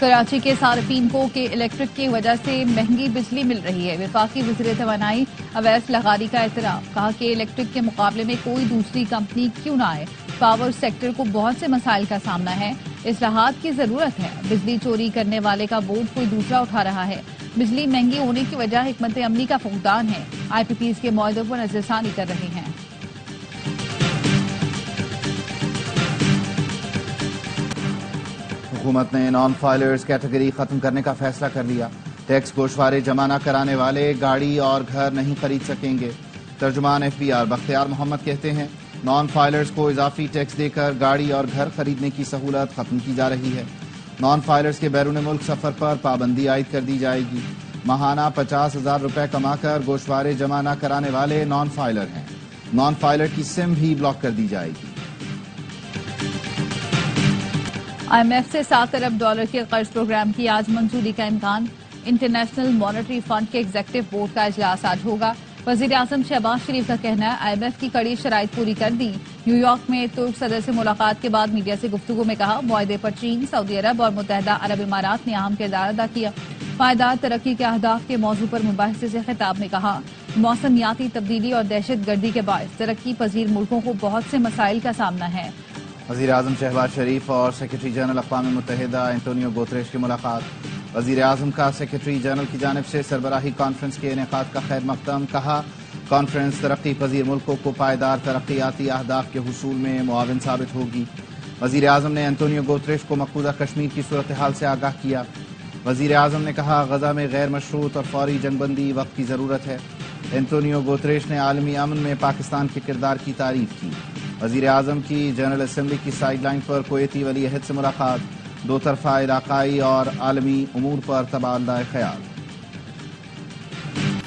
کراچی کے صارفین کو کہ الیکٹرک کی وجہ سے مہنگی بجلی مل رہی ہے. وفاقی وزیر توانائی اویس لغاری کا اعتراف. کہا کہ الیکٹرک کے مقابلے میں کوئی دوسری کمپنی کیوں نہ آئے. پاور سیکٹر کو بہت سے مسائل کا سامنا ہے. اصلاحات کی ضرورت ہے. بجلی چوری کرنے والے کا بورڈ کوئی دوسرا اٹھا رہا ہے. بجلی مہنگی ہونے کی وجہ حکمت عملی کا فقدان ہے. آئی پی پیز کے معاہدوں پر نظر ثانی کر رہے ہیں. حکومت نے نان فائلرز کیٹیگری ختم کرنے کا فیصلہ کر لیا. ٹیکس گوشوارے جمع نہ کرانے والے گاڑی اور گھر نہیں خرید سکیں گے. ترجمان ایف بی آر بختیار محمد کہتے ہیں نان فائلرز کو اضافی ٹیکس دے کر گاڑی اور گھر خریدنے کی سہولت ختم کی جا رہی ہے. نان فائلرز کے بیرون ملک سفر پر پابندی عائد کر دی جائے گی. ماہانہ 50,000 روپے کما کر گوشوارے جمع نہ کرانے والے نان فائلر ہیں. نان فائلر کی سم بھی بلاک کر دی جائے گی. آئی ایم ایف سے $7 ارب کے قرض پروگرام کی آج منظوری کا امکان. انٹرنیشنل مانیٹری فنڈ کے ایگزیکٹو بورڈ کا اجلاس آج ہوگا. وزیر اعظم شہباز شریف کا کہنا ہے آئی ایم ایف کی کڑی شرائط پوری کر دی. نیو یارک میں ترک صدر سے ملاقات کے بعد میڈیا سے گفتگو میں کہا معاہدے پر چین، سعودی عرب اور متحدہ عرب امارات نے اہم کردار ادا کیا. پائیدار ترقی کے اہداف کے موضوع پر مباحثے سے خطاب میں کہا موسمیاتی تبدیلی اور دہشت گردی کے باعث ترقی پذیر ملکوں کو بہت سے مسائل کا سامنا ہے. وزیر اعظم شہباز شریف اور سیکرٹری جنرل اقوام متحدہ اینٹونیو گوتریش کی ملاقات. وزیر اعظم کا سیکرٹری جنرل کی جانب سے سربراہی کانفرنس کے انعقاد کا خیر مقدم. کہا کانفرنس ترقی پذیر ملکوں کو پائیدار ترقیاتی اہداف کے حصول میں معاون ثابت ہوگی. وزیر اعظم نے اینٹونیو گوتریش کو مقبوضہ کشمیر کی صورتحال سے آگاہ کیا. وزیر اعظم نے کہا غزہ میں غیر مشروط اور فوری جنگ بندی وقت کی ضرورت ہے. اینٹونیو گوتریش نے عالمی امن میں پاکستان کے کردار کی تعریف کی. وزیر اعظم کی جنرل اسمبلی کی سائیڈ لائن پر کویتی ولی عہد سے ملاقات. دو طرفہ علاقائی اور عالمی امور پر تبادلہ خیال.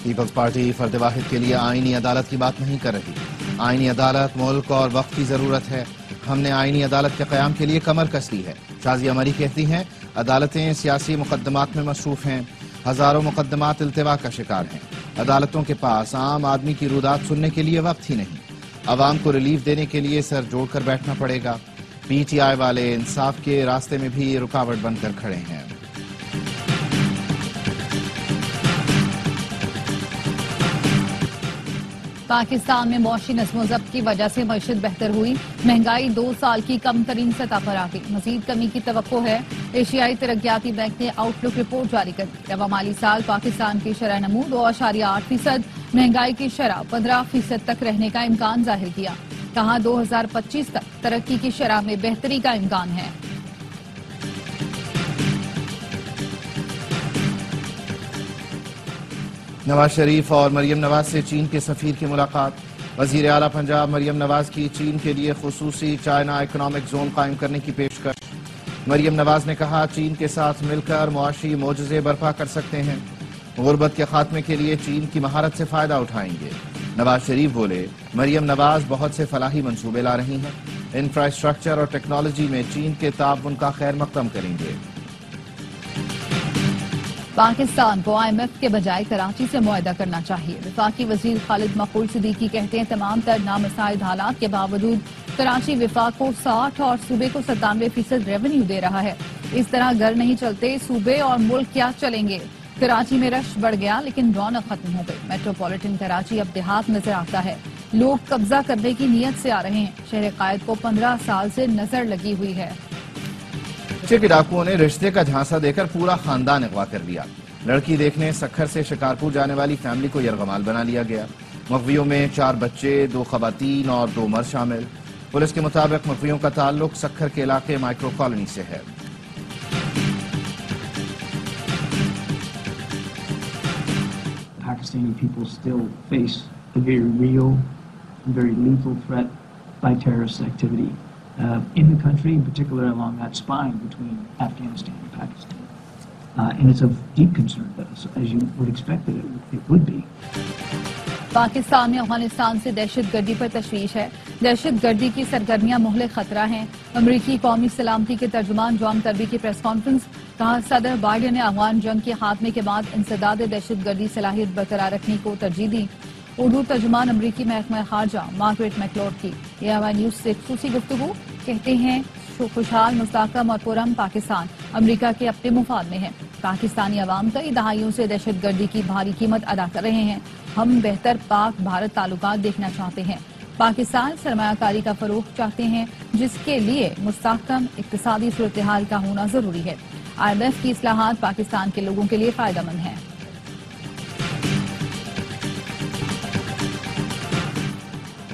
پیپلز پارٹی فرد واحد کے لیے آئینی عدالت کی بات نہیں کر رہی. آئینی عدالت ملک اور وقت کی ضرورت ہے. ہم نے آئینی عدالت کے قیام کے لیے کمر کس لی ہے. شازیہ مری کہتی ہیں عدالتیں سیاسی مقدمات میں مصروف ہیں. ہزاروں مقدمات التوا کا شکار ہیں. عدالتوں کے پاس عام آدمی کی رودات سننے کے لیے وقت ہی نہیں. عوام کو ریلیف دینے کے لیے سر جوڑ کر بیٹھنا پڑے گا. پی ٹی آئی والے انصاف کے راستے میں بھی رکاوٹ بن کر کھڑے ہیں. پاکستان میں معاشی نظم و ضبط کی وجہ سے معیشت بہتر ہوئی. مہنگائی 2 سال کی کم ترین سطح پر آ گئی. مزید کمی کی توقع ہے. ایشیائی ترقیاتی بینک نے آؤٹ لک رپورٹ جاری کر دی. رواں مالی سال پاکستان کی شرح نمو 2.8%، مہنگائی کی شرح 15% تک رہنے کا امکان ظاہر کیا. کہا 2025 تک ترقی کی شرح میں بہتری کا امکان ہے. نواز شریف اور مریم نواز سے چین کے سفیر کی ملاقات. وزیر اعلیٰ پنجاب مریم نواز کی چین کے لیے خصوصی چائنا اکنامک زون قائم کرنے کی پیشکش. مریم نواز نے کہا چین کے ساتھ مل کر معاشی معجزے برپا کر سکتے ہیں. غربت کے خاتمے کے لیے چین کی مہارت سے فائدہ اٹھائیں گے. نواز شریف بولے مریم نواز بہت سے فلاحی منصوبے لا رہی ہیں. انفراسٹرکچر اور ٹیکنالوجی میں چین کے تعاون کا خیر مقدم کریں گے. پاکستان کو آئی ایم ایف کے بجائے کراچی سے معاہدہ کرنا چاہیے. وفاقی وزیر خالد مقبول صدیقی کہتے ہیں تمام تر نامساعد حالات کے باوجود کراچی وفاق کو 60 اور صوبے کو 97% ریونیو دے رہا ہے. اس طرح گھر نہیں چلتے، صوبے اور ملک کیا چلیں گے. کراچی میں رش بڑھ گیا لیکن رونق ختم ہو گئی. میٹروپولیٹن کراچی اب دیہات نظر آتا ہے. لوگ قبضہ کرنے کی نیت سے آ رہے ہیں. شہر قائد کو 15 سال سے نظر لگی ہوئی ہے. بچے کے ڈاکوؤں نے رشتے کا جھانسا دے کر پورا خاندان اغوا کر لیا. لڑکی دیکھنے سکھر سے شکارپور جانے والی فیملی کو یرغمال بنا لیا گیا. مغویوں میں 4 بچے، 2 خواتین اور 2 مرد شامل. پولیس کے مطابق مغویوں کا تعلق سکھر کے علاقے مائکرو کالونی سے ہے. Pakistani people still face a very real and very lethal threat by terrorist activity in the country, in particular along that spine between Afghanistan and Pakistan. And it's of deep concern to us, as you would expect that it would be. Pakistan میں افغانستان سے دہشت گردی پر تشویش ہے. دہشت گردی کی سرگرمیاں مہلک خطرہ ہیں. امریکی قومی سلامتی کے ترجمان جان کربی کی پریس کانفرنس. کہا صدر بائیڈن نے افغان جنگ کے خاتمے کے بعد انسداد دہشت گردی صلاحیت برقرار رکھنے کو ترجیح دی. اردو ترجمان امریکی محکمہ خارجہ مارگریٹ میکلوڈ کی AMI نیوز سے خصوصی گفتگو. کہتے ہیں خوشحال، مستحکم اور پرامن پاکستان امریکہ کے اپنے مفاد میں ہے۔ پاکستانی عوام کئی دہائیوں سے دہشت گردی کی بھاری قیمت ادا کر رہے ہیں۔ ہم بہتر پاک بھارت تعلقات دیکھنا چاہتے ہیں۔ پاکستان سرمایہ کاری کا فروغ چاہتے ہیں، جس کے لیے مستحکم اقتصادی صورتحال کا ہونا ضروری ہے۔ IMF کی اصلاحات پاکستان کے لوگوں کے لیے فائدہ مند ہیں۔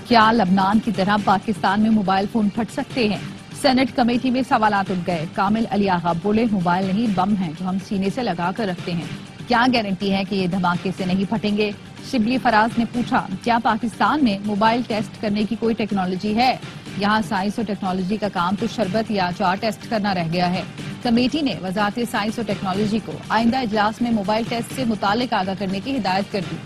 کیا لبنان کی طرح پاکستان میں موبائل فون پھٹ سکتے ہیں؟ سینٹ کمیٹی میں سوالات اٹھ گئے۔ کامل علی آغا بولے موبائل نہیں بم ہیں جو ہم سینے سے لگا کر رکھتے ہیں۔ کیا گارنٹی ہے کہ یہ دھماکے سے نہیں پھٹیں گے؟ شبلی فراز نے پوچھا کیا پاکستان میں موبائل ٹیسٹ کرنے کی کوئی ٹیکنالوجی ہے؟ یہاں سائنس اور ٹیکنالوجی کا کام تو شربت یا چار ٹیسٹ کرنا رہ گیا ہے۔ کمیٹی نے وزارت سائنس اور ٹیکنالوجی کو آئندہ اجلاس میں موبائل ٹیسٹ سے متعلق آگاہ کرنے کی ہدایت کر دی۔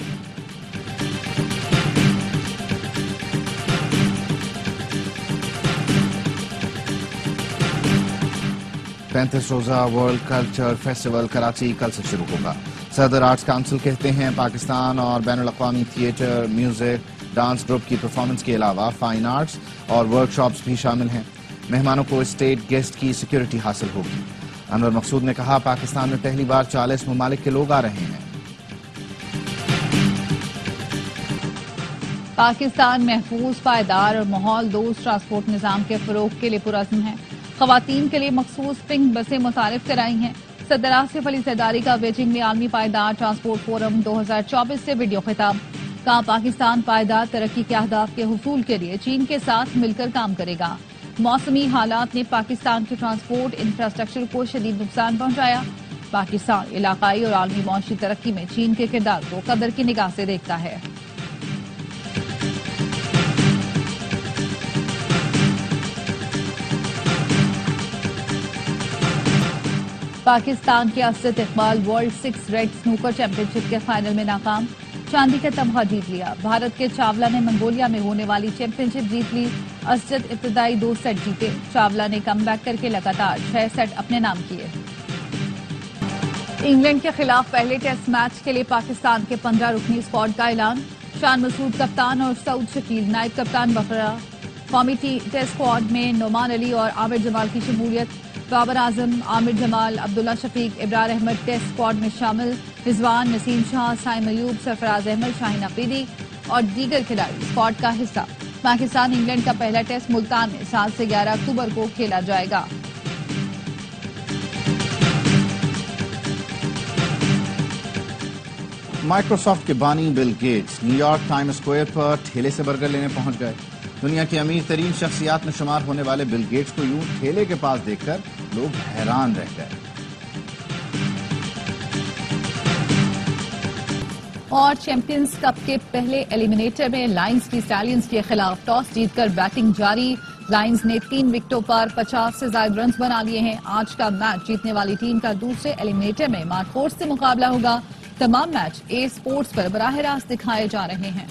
35 روزہ ورلڈ کلچر فیسٹیول کراچی کل سے شروع ہوگا۔ صدر آرٹس کونسل کہتے ہیں پاکستان اور بین الاقوامی تھیٹر، میوزک، ڈانس گروپ کی پرفارمنس کے علاوہ فائن آرٹس اور ورک شاپس بھی شامل ہیں۔ مہمانوں کو اسٹیٹ گیسٹ کی سیکیورٹی حاصل ہوگی۔ انور مقصود نے کہا پاکستان میں پہلی بار 40 ممالک کے لوگ آ رہے ہیں۔ پاکستان محفوظ، پائیدار اور ماحول دوست ٹرانسپورٹ نظام کے فروغ کے لیے پرعزم ہے۔ خواتین کے لیے مخصوص پنک بسیں متعارف کرائی ہیں۔ صدر آصف علی زرداری کا بیجنگ میں عالمی پائیدار ٹرانسپورٹ فورم 2024 سے ویڈیو خطاب۔ کہا پاکستان پائیدار ترقی کے اہداف کے حصول کے لیے چین کے ساتھ مل کر کام کرے گا۔ موسمی حالات نے پاکستان کے ٹرانسپورٹ انفراسٹرکچر کو شدید نقصان پہنچایا۔ پاکستان علاقائی اور عالمی معاشی ترقی میں چین کے کردار کو قدر کی نگاہ سے دیکھتا ہے۔ پاکستان کے Asad Iqbal world 6 red snooker championship کے فائنل میں ناکام، چاندی کا تمغہ جیت لیا۔ بھارت کے چاولہ نے منگولیا میں ہونے والی چیمپئن شپ جیت لی۔ اسد ابتدائی 2 سیٹ جیتے، چاولہ نے کم بیک کر کے لگاتار 6 سیٹ اپنے نام کیے۔ انگلینڈ کے خلاف پہلے ٹیسٹ میچ کے لیے پاکستان کے 15 رکنی اسکواڈ کا اعلان۔ شان مسعود کپتان اور سعود شکیل نائب کپتان بقرہ۔ قومی ٹیسٹ اسکواڈ میں نعمان علی اور عامر جمال کی شمولیت۔ بابر اعظم، عامر جمال، عبداللہ شفیق، ابرار احمد ٹیسٹ اسکواڈ میں شامل۔ رضوان، نسیم شاہ، سائم ایوب، سرفراز احمد، شاہین افریدی اور دیگر کھلاڑی اسکواڈ کا حصہ۔ پاکستان انگلینڈ کا پہلا ٹیسٹ ملتان میں 7 سے 11 اکتوبر کو کھیلا جائے گا۔ مائیکروسافٹ کے بانی Bill Gates New York time square پر ٹھیلے سے برگر لینے پہنچ گئے۔ دنیا کی امیر ترین شخصیات میں شمار ہونے والے بل گیٹس کو یوں ٹھیلے کے پاس دیکھ کر لوگ حیران رہ گئے۔ اور چیمپئنز کپ کے پہلے ایلیمنیٹر میں لائنز کی اسٹیلینز کے خلاف ٹاس جیت کر بیٹنگ جاری۔ لائنز نے 3 وکٹوں پر 50 سے زائد رنز بنا لیے ہیں۔ آج کا میچ جیتنے والی ٹیم کا دوسرے ایلیمنیٹر میں مارک فورس سے مقابلہ ہوگا۔ تمام میچ اے اسپورٹس پر براہ راست دکھائے جا رہے ہیں۔